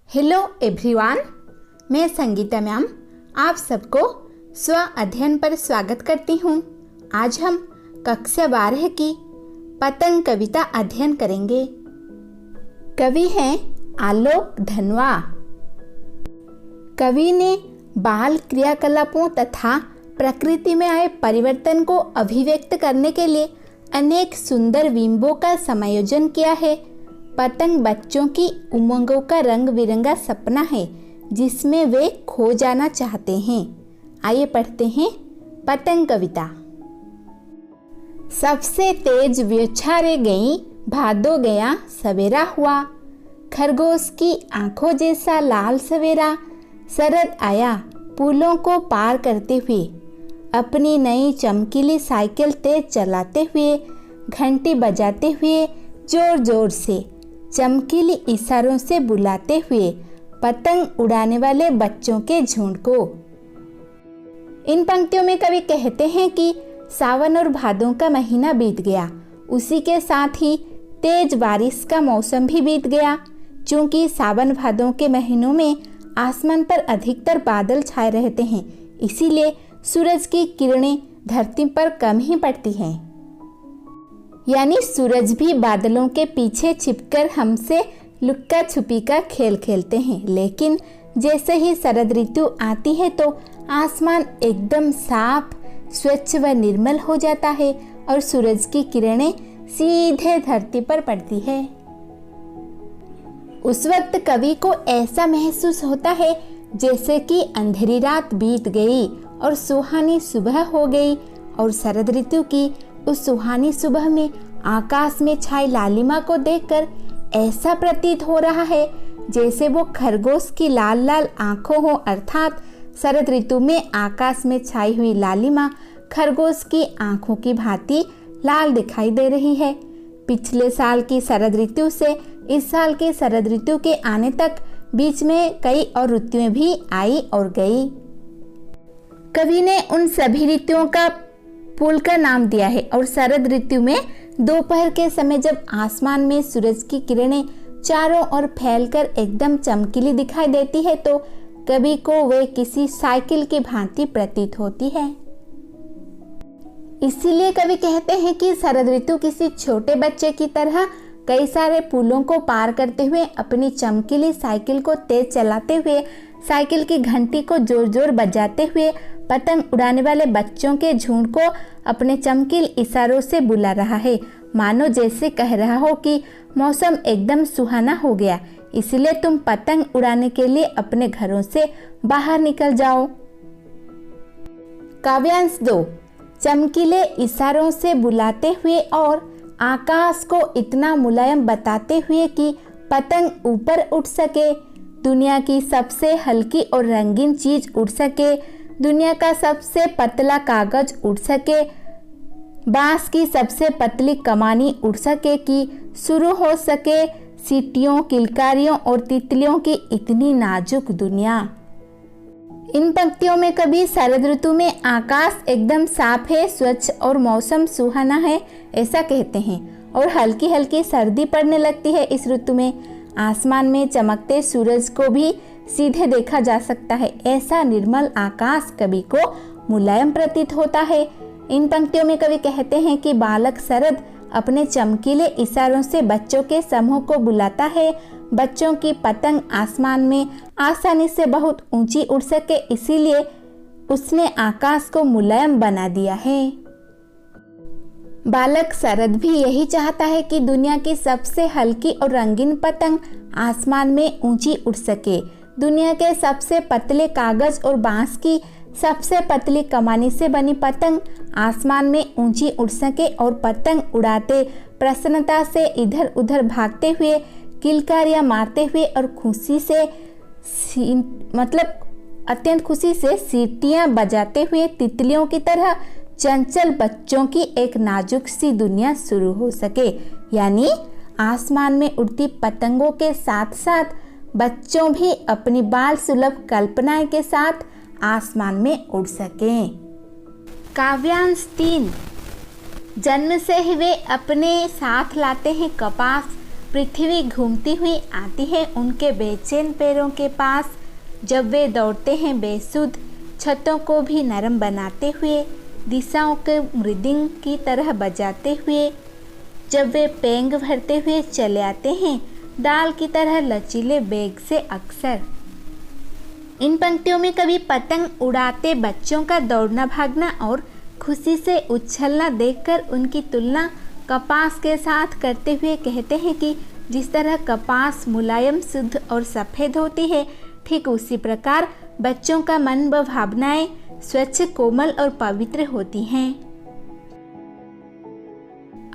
Hello everyone, मैं Sangeeta ma'am आप सबको स्व अध्ययन पर स्वागत करती हूँ। आज हम कक्षा 12 की पतंग कविता अध्ययन करेंगे। कवि हैं आलोक धनवा। कवि ने बाल क्रियाकलापों तथा प्रकृति में आए परिवर्तन को अभिव्यक्त करने के लिए अनेक सुंदर बिंबों का समायोजन किया है। पतंग बच्चों की उमंगों का रंग बिरंगा सपना है जिसमें वे खो जाना चाहते हैं। आइए पढ़ते हैं पतंग कविता। सबसे तेज व्योछारे गई, भादो गया सवेरा हुआ। खरगोश की आंखों जैसा लाल सवेरा, शरद आया पुलों को पार करते हुए। अपनी नई चमकीली साइकिल तेज चलाते हुए, घंटी बजाते हुए, जोर जोर से चमकीली इशारों से बुलाते हुए पतंग उड़ाने वाले बच्चों के झुंड को। इन पंक्तियों में कवि कहते हैं कि सावन और भादों का महीना बीत गया, उसी के साथ ही तेज बारिश का मौसम भी बीत गया। चूंकि सावन भादों के महीनों में आसमान पर अधिकतर बादल छाए रहते हैं, इसीलिए सूरज की किरणें धरती पर कम ही पड़ती हैं। यानी सूरज भी बादलों के पीछे छिपकर हमसे लुक्का छुपी का खेल खेलते हैं। लेकिन जैसे ही शरद ऋतु आती है तो आसमान एकदम साफ, स्वच्छ व निर्मल हो जाता है और सूरज की किरणें सीधे धरती पर पड़ती है। उस वक्त कवि को ऐसा महसूस होता है जैसे कि अंधेरी रात बीत गई और सुहानी सुबह हो गई। और शरद ऋतु की उस सुहानी सुबह में आकाश में छाई लालिमा को देखकर ऐसा प्रतीत हो रहा है जैसे वो खरगोश की लाल लाल आंखों हो, अर्थात शरद ऋतु में आकाश में छाई हुई लालिमा खरगोश की आंखों की भांति लाल दिखाई दे रही है। पिछले साल की शरद ऋतु से इस साल की शरद ऋतु के आने तक बीच में कई और ऋतुएं भी आई और गई। कवि ने उन सभी ऋतुओं का पुल का नाम दिया है। और शरद ऋतु में दोपहर के समय जब आसमान में सूरज की किरणें चारों ओर फैलकर एकदम चमकीली दिखाई देती है तो कवि को वे किसी साइकिल की भांति प्रतीत होती है। इसीलिए कवि कहते हैं कि शरद ऋतु किसी छोटे बच्चे की तरह कई सारे पुलों को पार करते हुए, अपनी चमकीली साइकिल को तेज चलाते हुए, साइकिल की घंटी को जोर जोर बजाते हुए पतंग उड़ाने वाले बच्चों के झुंड को अपने चमकील इशारों से बुला रहा है। मानो जैसे कह रहा हो कि मौसम एकदम सुहाना हो गया, इसलिए तुम पतंग उड़ाने के लिए अपने घरों से बाहर निकल जाओ। काव्यांश 2। चमकीले इशारों से बुलाते हुए और आकाश को इतना मुलायम बताते हुए कि पतंग ऊपर उठ सके, दुनिया की सबसे हल्की और रंगीन चीज उड़ सके, दुनिया का सबसे पतला कागज उड़ सके, बांस की सबसे पतली कमानी उड़ सके कि शुरू हो सके सीटियों, किलकारियों और तितलियों की इतनी नाजुक दुनिया। इन पंक्तियों में कभी शरद ऋतु में आकाश एकदम साफ है, स्वच्छ और मौसम सुहाना है ऐसा कहते हैं। और हल्की हल्की सर्दी पड़ने लगती है इस ऋतु में। आसमान में चमकते सूरज को भी सीधे देखा जा सकता है। ऐसा निर्मल आकाश कवि को मुलायम प्रतीत होता है। इन पंक्तियों में कवि कहते हैं कि बालक शरद अपने चमकीले इशारों से बच्चों के समूह को बुलाता है। बच्चों की पतंग आसमान में आसानी से बहुत ऊंची उड़ सके, इसीलिए उसने आकाश को मुलायम बना दिया है। बालक शरद भी यही चाहता है कि दुनिया की सबसे हल्की और रंगीन पतंग आसमान में ऊंची उड़ सके, दुनिया के सबसे पतले कागज और बांस की सबसे पतली कमानी से बनी पतंग आसमान में ऊंची उड़ सके और पतंग उड़ाते प्रसन्नता से इधर उधर भागते हुए, किलकारियां मारते हुए और खुशी से अत्यंत खुशी से सीटियां बजाते हुए तितलियों की तरह चंचल बच्चों की एक नाजुक सी दुनिया शुरू हो सके। यानी आसमान में उड़ती पतंगों के साथ साथ बच्चों भी अपनी बाल सुलभ कल्पनाएं के साथ आसमान में उड़ सकें। काव्यांश 3। जन्म से ही वे अपने साथ लाते हैं कपास, पृथ्वी घूमती हुई आती है उनके बेचैन पैरों के पास। जब वे दौड़ते हैं बेसुध, छतों को भी नरम बनाते हुए, दिशाओं के मृदंग की तरह बजाते हुए। जब वे पेंग भरते हुए चले आते हैं डाल की तरह लचीले बेग से अक्सर। इन पंक्तियों में कवि पतंग उड़ाते बच्चों का दौड़ना भागना और खुशी से उछलना देखकर उनकी तुलना कपास के साथ करते हुए कहते हैं कि जिस तरह कपास मुलायम, शुद्ध और सफ़ेद होती है, ठीक उसी प्रकार बच्चों का मन व भावनाएं स्वच्छ, कोमल और पवित्र होती हैं।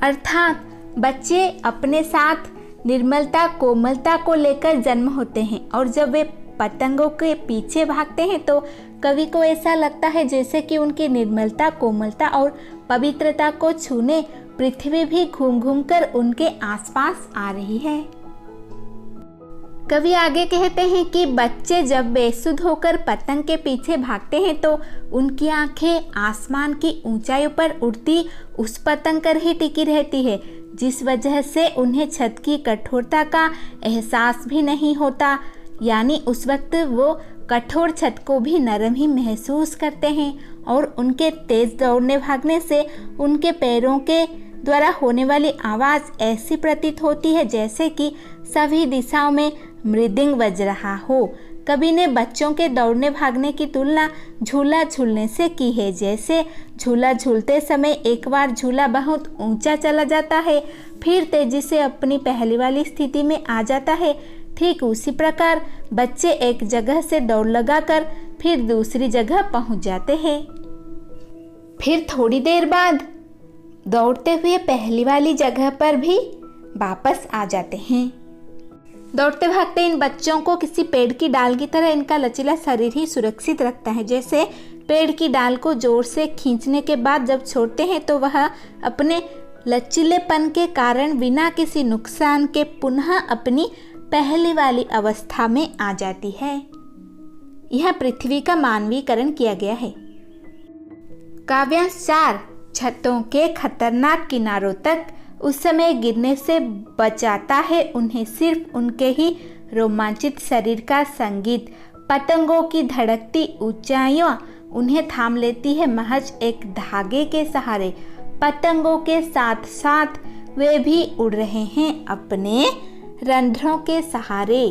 अर्थात बच्चे अपने साथ निर्मलता, कोमलता को लेकर जन्म होते हैं और जब वे पतंगों के पीछे भागते हैं तो कवि को ऐसा लगता है जैसे कि उनकी निर्मलता, कोमलता और पवित्रता को छूने पृथ्वी भी घूम घूम कर उनके आसपास आ रही है। कवि आगे कहते हैं कि बच्चे जब बेसुध होकर पतंग के पीछे भागते हैं तो उनकी आंखें आसमान की ऊंचाइयों पर उड़ती उस पतंग पर ही टिकी रहती है, जिस वजह से उन्हें छत की कठोरता का एहसास भी नहीं होता। यानी उस वक्त वो कठोर छत को भी नरम ही महसूस करते हैं और उनके तेज दौड़ने भागने से उनके पैरों के द्वारा होने वाली आवाज़ ऐसी प्रतीत होती है जैसे कि सभी दिशाओं में मृदंग बज रहा हो। कवि ने बच्चों के दौड़ने भागने की तुलना झूला झूलने से की है। जैसे झूला झूलते समय एक बार झूला बहुत ऊंचा चला जाता है, फिर तेजी से अपनी पहले वाली स्थिति में आ जाता है, ठीक उसी प्रकार बच्चे एक जगह से दौड़ लगाकर फिर दूसरी जगह पहुंच जाते हैं, फिर थोड़ी देर बाद दौड़ते हुए पहली वाली जगह पर भी वापस आ जाते हैं। दौड़ते भागते इन बच्चों को किसी पेड़ की डाल की तरह इनका लचीला शरीर ही सुरक्षित रखता है। जैसे पेड़ की डाल को जोर से खींचने के बाद जब छोड़ते हैं तो वह अपने लचीलेपन के कारण बिना किसी नुकसान के पुनः अपनी पहली वाली अवस्था में आ जाती है। यह पृथ्वी का मानवीकरण किया गया है। काव्यांश 4 छतों के खतरनाक किनारों तक उस समय गिरने से बचाता है उन्हें सिर्फ उनके ही रोमांचित शरीर का संगीत। पतंगों की धड़कती ऊंचाइयां उन्हें थाम लेती है महज एक धागे के सहारे। पतंगों के साथ साथ वे भी उड़ रहे हैं अपने रंध्रों के सहारे।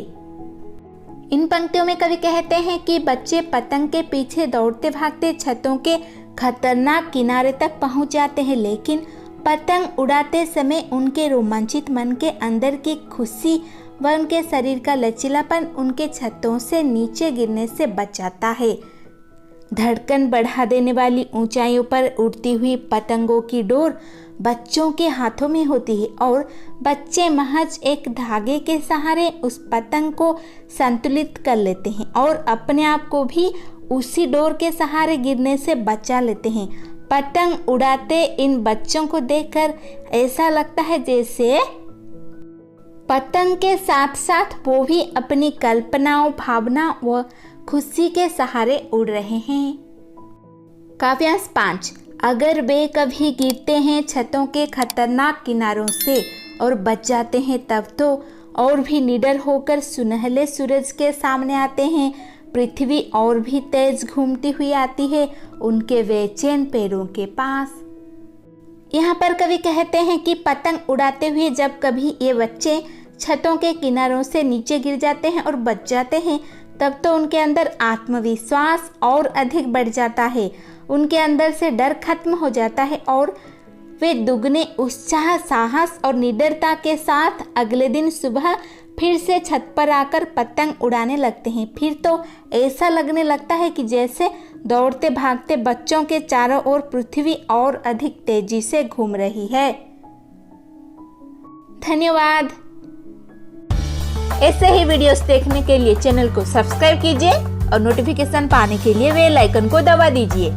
इन पंक्तियों में कवि कहते हैं कि बच्चे पतंग के पीछे दौड़ते भागते छतों के खतरनाक किनारे तक पहुंच जाते हैं, लेकिन पतंग उड़ाते समय उनके रोमांचित मन के अंदर की खुशी व उनके शरीर का लचीलापन उनके छतों से नीचे गिरने से बचाता है। धड़कन बढ़ा देने वाली ऊंचाइयों पर उड़ती हुई पतंगों की डोर बच्चों के हाथों में होती है और बच्चे महज एक धागे के सहारे उस पतंग को संतुलित कर लेते हैं और अपने आप को भी उसी डोर के सहारे गिरने से बचा लेते हैं। पतंग उड़ाते इन बच्चों को देखकर ऐसा लगता है जैसे पतंग के साथ साथ वो भी अपनी कल्पनाओं, भावना व खुशी के सहारे उड़ रहे हैं। काव्यांश 5 अगर वे कभी गिरते हैं छतों के खतरनाक किनारों से और बच जाते हैं तब तो और भी निडर होकर सुनहले सूरज के सामने आते हैं। पृथ्वी और भी तेज घूमती हुई आती है उनके बेचैन पैरों के पास। यहाँ पर कवि कहते हैं कि पतंग उड़ाते हुए जब कभी ये बच्चे छतों के किनारों से नीचे गिर जाते हैं और बच जाते हैं तब तो उनके अंदर आत्मविश्वास और अधिक बढ़ जाता है। उनके अंदर से डर खत्म हो जाता है और वे दुगने उत्साह, साहस और निडरता के साथ अगले दिन सुबह फिर से छत पर आकर पतंग उड़ाने लगते हैं। फिर तो ऐसा लगने लगता है कि जैसे दौड़ते भागते बच्चों के चारों ओर पृथ्वी और अधिक तेजी से घूम रही है। धन्यवाद। ऐसे ही वीडियोस देखने के लिए चैनल को सब्सक्राइब कीजिए और नोटिफिकेशन पाने के लिए बेल आइकन को दबा दीजिए।